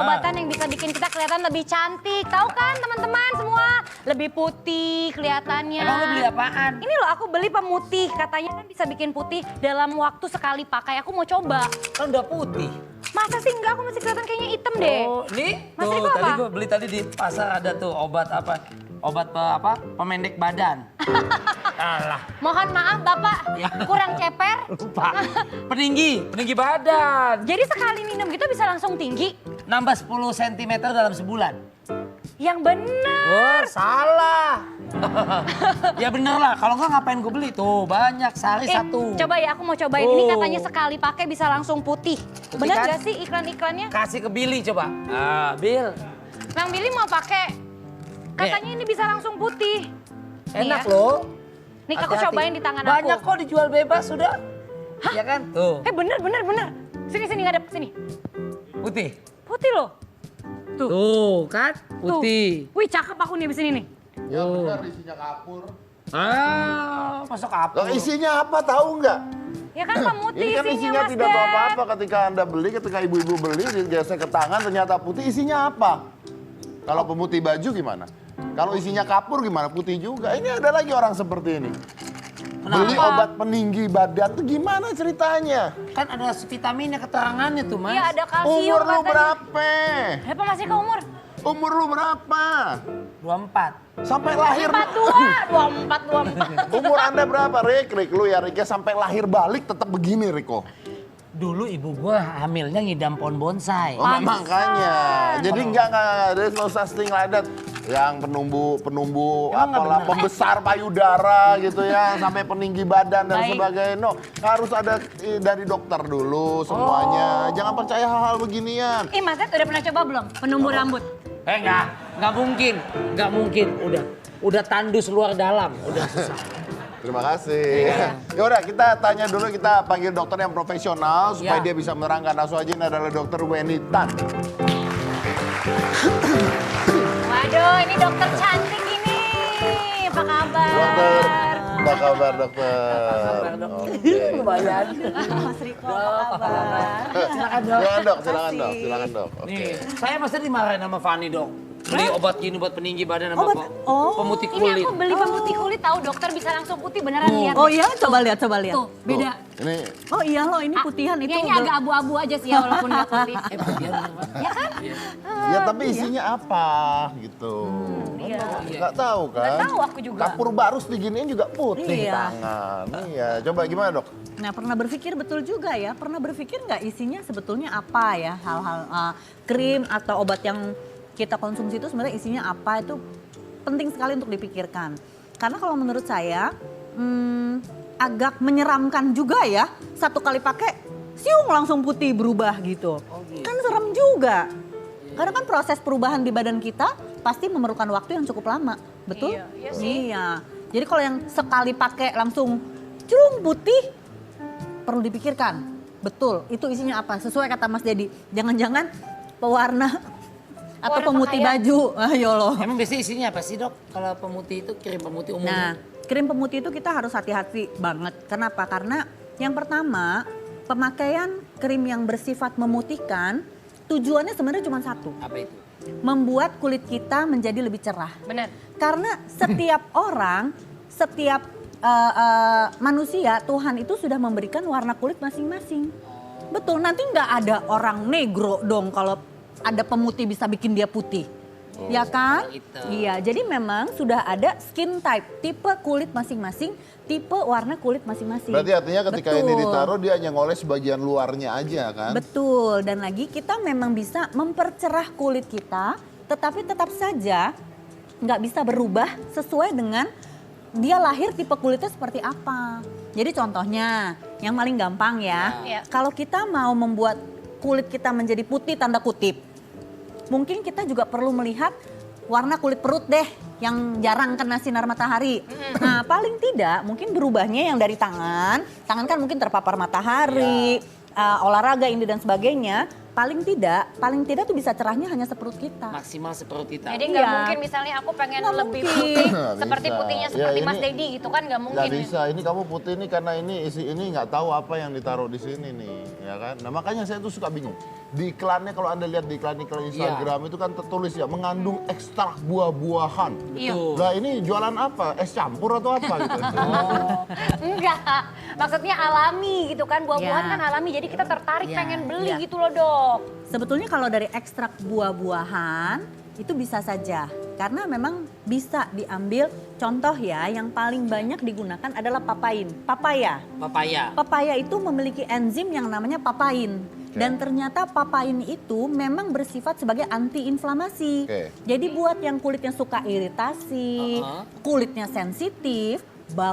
obat-obatan yang bisa bikin kita kelihatan lebih cantik. Tahu kan teman-teman semua? Lebih putih kelihatannya. Emang lu beli apaan? Ini loh aku beli pemutih. Katanya kan bisa bikin putih dalam waktu sekali pakai. Aku mau coba. Kan udah putih. Masa sih enggak? Aku masih kelihatan kayaknya hitam deh. Oh, ini Mas tuh Riko tadi apa? gue beli tadi di pasar ada tuh obat apa? Obat pemendek badan. Alah, Mohon maaf Bapak, Ya. kurang ceper. lupa. Peninggi badan. Jadi sekali minum gitu bisa langsung tinggi? Nambah 10 cm dalam sebulan. Yang bener. Oh, salah. Ya bener lah, kalau nggak ngapain gue beli tuh, banyak sehari satu. Coba ya, aku mau cobain. Ini Oh. katanya sekali pakai bisa langsung putih. Putih Bener kan? gak sih iklan-iklannya? Kasih ke Billy coba. Ah, Bill. Bang Billy mau pakai. Katanya ini bisa langsung putih. Nih Enak ya. loh. Nih aku Hati-hati. cobain di tangan aku. Banyak kok dijual bebas sudah. Hah? Ya kan? Tuh, Bener. Sini ngadep sini. putih. Putih loh. Tuh kan, Tuh. putih. Wih cakep aku nih di sini nih. Ya benar isinya kapur. Ah, masuk apa? Loh, isinya apa tahu nggak? Ya kan pemutih Ini kan isinya Mas tidak tahu Dan. apa-apa ketika Anda beli, ketika ibu-ibu beli, digesek ke tangan ternyata putih, isinya apa? Kalau pemutih baju gimana? Kalau isinya kapur gimana? Putih juga. Ini ada lagi orang seperti ini. Beli obat peninggi badan tuh gimana ceritanya? Kan ada vitaminnya keterangannya tuh, Mas. Iya ada kalsium Umur lu katanya. berapa? Apa masih ke umur? Umur lu berapa? 24. Sampai lahir. 24. Umur Anda berapa, Rik? Rik, lu ya, Rik, ya sampai lahir balik tetap begini, Riko. Dulu ibu gua hamilnya ngidam pohon bonsai. Oh, makanya. Jadi enggak, there's no such thing like that. Yang penumbuh Emang nggak apalah, bener? pembesar payudara gitu ya, sampai peninggi badan dan Baik. sebagainya. No, harus ada dari dokter dulu semuanya. Jangan percaya hal-hal beginian. Mas Ed udah pernah coba belum? Penumbuh rambut. Nggak mungkin. Udah tandus luar dalam, udah susah. Terima kasih. Ya udah, kita tanya dulu, kita panggil dokter yang profesional supaya Ya. dia bisa menerangkan. Langsung aja, ini adalah dokter Weni Tan. Waduh, ini dokter cantik ini. Apa kabar? Dokter, apa kabar dokter? Kabar, Dok? Oke. Lumayan. Mas Riko, apa kabar? Silakan, Dok. Silakan dok. Oke. Nih, saya pasti dimarahin sama Fani, Dok. Beli obat gini buat peninggi badan sama pemutih Ini kulit. aku beli pemutih kulit tahu dokter bisa langsung putih beneran lihat. Oh iya, coba lihat. Tuh, beda. Ini Oh iya loh, ini putihan itu. Ini agak abu-abu aja sih ya walaupun nggak putih. Ya kan? ya tapi isinya apa gitu. Iya. Nggak tahu kan? Nggak tahu aku juga. Kapur barus diginiin juga putih Iya. tangan. Iya, coba gimana dok? Nah, pernah berpikir betul juga ya. Pernah berpikir nggak isinya sebetulnya apa ya? Hal-hal krim atau obat yang kita konsumsi itu sebenarnya isinya apa, itu penting sekali untuk dipikirkan. Karena kalau menurut saya agak menyeramkan juga ya. Satu kali pakai siung langsung putih berubah gitu. Kan serem juga. Karena kan proses perubahan di badan kita pasti memerlukan waktu yang cukup lama. Betul? Iya sih. Iya. Jadi kalau yang sekali pakai langsung curung putih, perlu dipikirkan. Betul, itu isinya apa? Sesuai kata Mas Dedi. Jangan-jangan pewarna atau Warna pemutih pakaian. baju. Ayo loh. Emang biasanya isinya apa sih, Dok? Kalau pemutih itu krim pemutih umum. Nah, krim pemutih itu kita harus hati-hati banget. Kenapa? Karena yang pertama, pemakaian krim yang bersifat memutihkan tujuannya sebenarnya cuma satu. Apa itu? Membuat kulit kita menjadi lebih cerah. Benar. Karena setiap orang, setiap manusia, Tuhan itu sudah memberikan warna kulit masing-masing. Betul, nanti nggak ada orang negro dong kalau ada pemutih bisa bikin dia putih. Ya kan? gitu. Iya, jadi memang sudah ada skin type, tipe kulit masing-masing, tipe warna kulit masing-masing. Berarti artinya ketika ini Betul. ditaruh dia hanya ngoles bagian luarnya aja kan? Betul, dan lagi kita memang bisa mempercerah kulit kita, tetapi tetap saja nggak bisa berubah sesuai dengan dia lahir tipe kulitnya seperti apa. Jadi contohnya, yang paling gampang ya, Ya. kalau kita mau membuat kulit kita menjadi putih tanda kutip, mungkin kita juga perlu melihat warna kulit perut deh yang jarang kena sinar matahari. Nah paling tidak mungkin berubahnya yang dari tangan kan mungkin terpapar matahari, olahraga ini dan sebagainya. paling tidak tuh bisa cerahnya hanya seperut kita. Maksimal seperut kita. Jadi nggak Iya. mungkin misalnya aku pengen Nggak lebih mungkin. putih Nggak seperti bisa. putihnya Ya, seperti ini Mas Dedi gitu kan nggak mungkin. Nggak bisa, ini kamu putih ini karena ini isi ini nggak tahu apa yang ditaruh di sini nih, ya kan? Nah makanya saya tuh suka bingung. Di iklannya kalau Anda lihat di iklan-iklan Instagram itu kan tertulis ya mengandung ekstrak buah-buahan. Iya. Lah ini jualan apa? Es campur atau apa gitu? Enggak, maksudnya alami gitu kan, buah-buahan Ya. kan alami jadi kita tertarik Ya, pengen beli ya. gitu loh dok. Sebetulnya kalau dari ekstrak buah-buahan itu bisa saja. Karena memang bisa diambil contoh ya yang paling banyak digunakan adalah papaya. Papaya. Papaya itu memiliki enzim yang namanya papain. Dan ternyata papain itu memang bersifat sebagai antiinflamasi. Oke. Jadi buat yang kulitnya suka iritasi, kulitnya sensitif,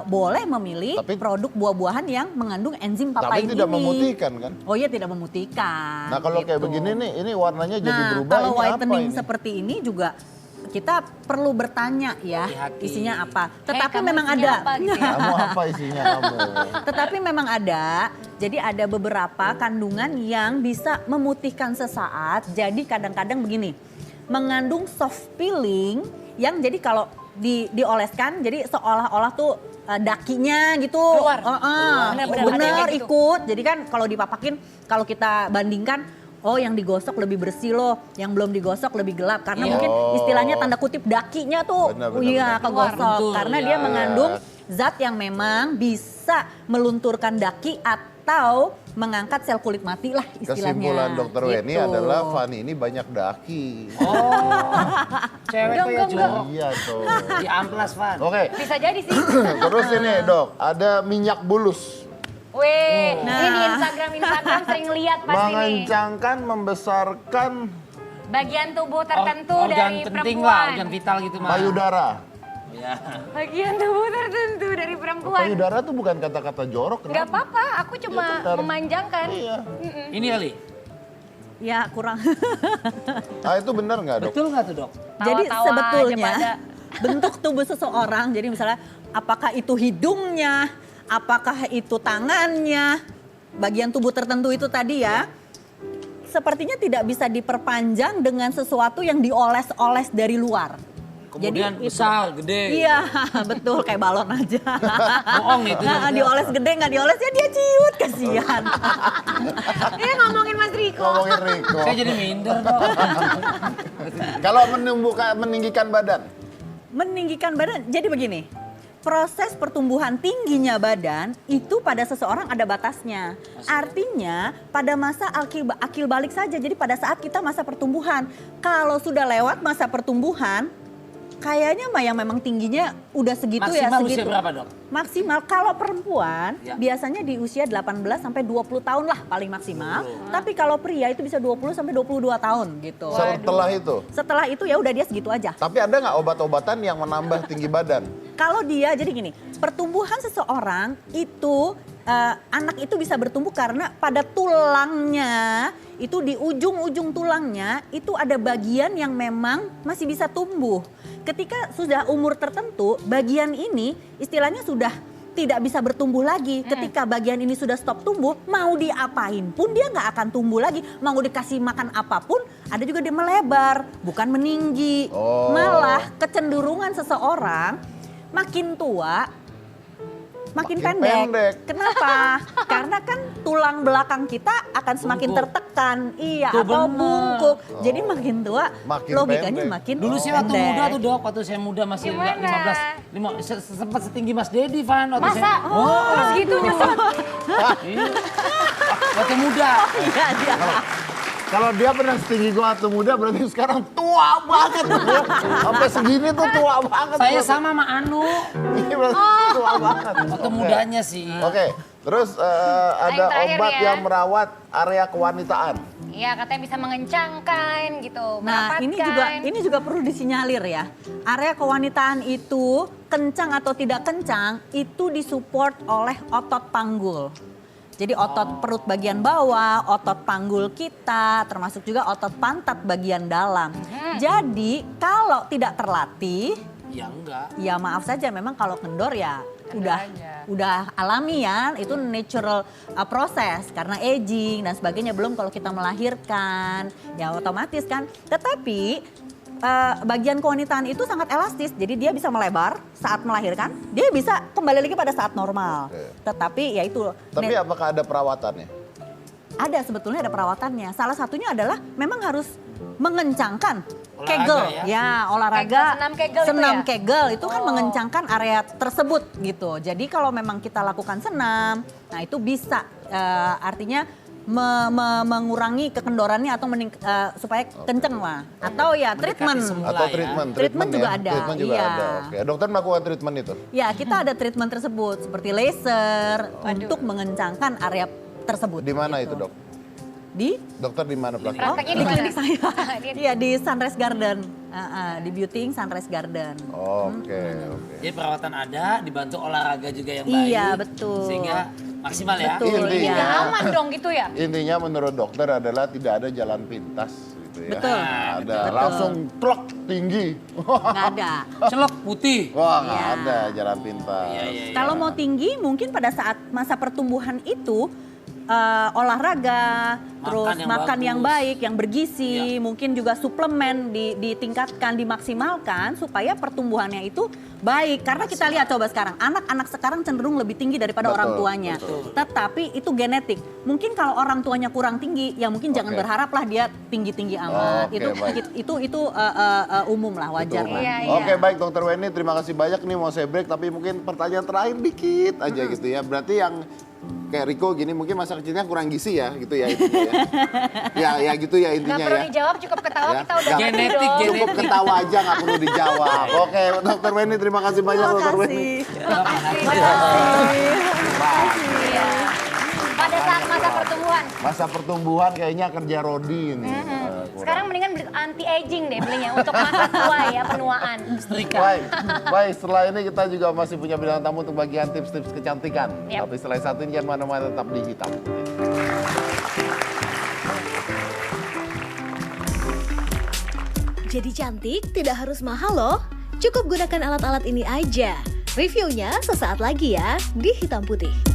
boleh memilih Tapi- produk buah-buahan yang mengandung enzim Tapi papain tidak ini. memutihkan kan? Oh iya tidak memutihkan. Nah kalau kayak gitu. begini nih, ini warnanya jadi Nah, berubah, kalau ini apa whitening ini? seperti ini juga kita perlu bertanya ya Hati-hati. isinya apa. Tetapi kamu memang isinya ada. apa gitu ya? Kamu apa isinya kamu? Tetapi memang ada. Jadi ada beberapa kandungan yang bisa memutihkan sesaat. Jadi kadang-kadang begini, mengandung soft peeling yang jadi kalau dioleskan jadi seolah-olah tuh dakinya gitu. Keluar. Benar-benar Benar, ada yang gitu. ikut. Jadi kan kalau dipapakin, kalau kita bandingkan, oh yang digosok lebih bersih loh, yang belum digosok lebih gelap. Karena Iya. mungkin istilahnya tanda kutip dakinya tuh, Benar, iya benar. kegosok. Betul, Karena ya. dia mengandung zat yang memang bisa melunturkan daki atau mengangkat sel kulit mati lah istilahnya. Kesimpulan Dokter Weni Gitu. adalah Fani ini banyak daki. Cewek tuh ya jorok. Iya tuh. Di amplas, Van. Oke, Bisa jadi sih. terus ini dok, ada minyak bulus. Weh, Nah. ini di Instagram sering lihat pasti nih. Mengencangkan, membesarkan Bagian tubuh tertentu Organ dari penting perempuan. lah, organ vital gitu mah. payudara. Ya. Bagian tubuh tertentu dari perempuan. Payudara tuh bukan kata-kata jorok. Nggak kenapa? apa-apa, aku cuma benar. memanjangkan. Iya. Ini kali. Ya kurang. Ah itu benar nggak dok? Betul nggak tuh dok? Jadi Tawa-tawa sebetulnya aja pada. bentuk tubuh seseorang, jadi misalnya apakah itu hidungnya, apakah itu tangannya, bagian tubuh tertentu itu tadi ya, sepertinya tidak bisa diperpanjang dengan sesuatu yang dioles-oles dari luar. Kemudian Jadi itu- besar, gede. Iya, betul kayak balon aja. Bohong itu. Nah, dioles gede nggak dioles ya dia ciut, kasihan. Ini ngomongin Mas Riko. Ngomongin Riko. Saya jadi minder dok. Kalau meninggikan badan, Meninggikan badan, jadi begini. Proses pertumbuhan tingginya badan itu pada seseorang ada batasnya. Artinya pada masa akil balik saja. Jadi pada saat kita masa pertumbuhan. Kalau sudah lewat masa pertumbuhan, kayaknya mah yang memang tingginya udah segitu ya Maksimal segitu. usia berapa dok? Maksimal kalau perempuan Ya. biasanya di usia 18 sampai 20 tahun lah paling maksimal. Tapi kalau pria itu bisa 20 sampai 22 tahun gitu. setelah itu. Setelah itu ya udah dia segitu aja. Tapi ada nggak obat-obatan yang menambah tinggi badan? Kalau dia jadi gini, pertumbuhan seseorang itu anak itu bisa bertumbuh karena pada tulangnya itu di ujung-ujung tulangnya itu ada bagian yang memang masih bisa tumbuh. Ketika sudah umur tertentu, bagian ini istilahnya sudah tidak bisa bertumbuh lagi. Ketika bagian ini sudah stop tumbuh, mau diapain pun dia nggak akan tumbuh lagi. Mau dikasih makan apapun, ada juga dia melebar, bukan meninggi. Oh. Malah kecenderungan seseorang makin tua, makin pendek. Kenapa? Karena kan tulang belakang kita akan semakin Bungkuk. tertekan. Iya, Tuh, atau bener. bungkuk. Jadi makin tua, Makin logikanya pendek. makin Dulu saya waktu pendek. muda tuh dok, waktu saya muda masih Gimana? 15, sempat setinggi Mas Dedi Van. Waktu Masa? Saya, Terus gitu nyesot. Iya. Waktu muda. Iya, dia. Kalau dia pernah setinggi gua waktu muda berarti sekarang tua banget. Sampai segini tuh tua banget. Saya sama sama Anu. Iya, berarti tua banget. Waktu Oke. mudanya sih. Oke, terus ada terakhir obat ya. yang merawat area kewanitaan. Iya katanya bisa mengencangkan gitu, Nah, merapatkan. ini juga perlu disinyalir ya. Area kewanitaan itu kencang atau tidak kencang itu disupport oleh otot panggul. Jadi otot perut bagian bawah, otot panggul kita, termasuk juga otot pantat bagian dalam. Jadi kalau tidak terlatih, Ya enggak. ya maaf saja memang kalau kendor ya udah alami ya, itu natural proses karena aging dan sebagainya. Belum kalau kita melahirkan, ya otomatis kan. Tetapi bagian kewanitaan itu sangat elastis, jadi dia bisa melebar saat melahirkan, dia bisa kembali lagi pada saat normal. Tetapi ya itu. Tapi apakah ada perawatannya? Ada, sebetulnya ada perawatannya. Salah satunya adalah memang harus mengencangkan Olahraga kegel, olahraga, senam kegel itu ya? kegel itu kan mengencangkan area tersebut gitu. Jadi kalau memang kita lakukan senam, nah itu bisa artinya mengurangi kekendorannya atau supaya kenceng lah. Atau ya treatment. Atau treatment juga ya? ada. Treatment juga iya. ada. Oke. Dokter melakukan treatment itu? Ya kita ada treatment tersebut seperti laser untuk mengencangkan area tersebut. Di mana gitu. itu, Dok? Di Dokter di mana praktek? Prakteknya di di mana? klinik saya. Iya di Sunrise Garden. Di Beauty Sunrise Garden. Oke. Jadi perawatan ada, dibantu olahraga juga yang baik. Iya, betul. Sehingga maksimal ya. Betul, Intinya- Ya aman dong gitu ya. Intinya menurut dokter adalah tidak ada jalan pintas gitu ya. Betul. Ada Betul. langsung klok tinggi. Nggak ada. Celok putih. Wah, nggak Iya. ada jalan pintas. Iya, iya. Kalau mau tinggi mungkin pada saat masa pertumbuhan itu olahraga, terus yang makan bagus. yang baik, yang bergizi, Iya. mungkin juga suplemen ditingkatkan, dimaksimalkan supaya pertumbuhannya itu baik. Karena kita lihat coba sekarang, anak-anak sekarang cenderung lebih tinggi daripada Betul, orang tuanya. betul. Tetapi itu genetik. Mungkin kalau orang tuanya kurang tinggi, ya mungkin jangan Oke. berharaplah dia tinggi-tinggi amat. Oke, baik. itu umum lah, wajar Betul. lah. Iya, iya. Oke, baik Dokter Weni, terima kasih banyak nih mau saya break, tapi mungkin pertanyaan terakhir dikit aja gitu ya. Berarti yang kayak Riko gini mungkin masa kecilnya kurang gizi ya gitu ya intinya ya. Ya gitu ya Nggak intinya perlu ya. dijawab, cukup ketawa Ya. kita udah Nggak. ngerti Genetik, dong. Cukup ketawa aja nggak perlu dijawab. Oke, Dokter Weni terima kasih banyak Terima Dokter Weni. kasih. Iya. Pada saat masa pertumbuhan. Masa pertumbuhan kayaknya kerja Rodi ini. Sekarang mendingan anti aging deh belinya untuk masa tua ya, penuaan. Baik, baik. Setelah ini kita juga masih punya bintang tamu untuk bagian tips-tips kecantikan. Yap. Tapi setelah satu ini jangan mana-mana, tetap di Hitam Putih. Jadi cantik tidak harus mahal loh. Cukup gunakan alat-alat ini aja. Reviewnya sesaat lagi ya di Hitam Putih.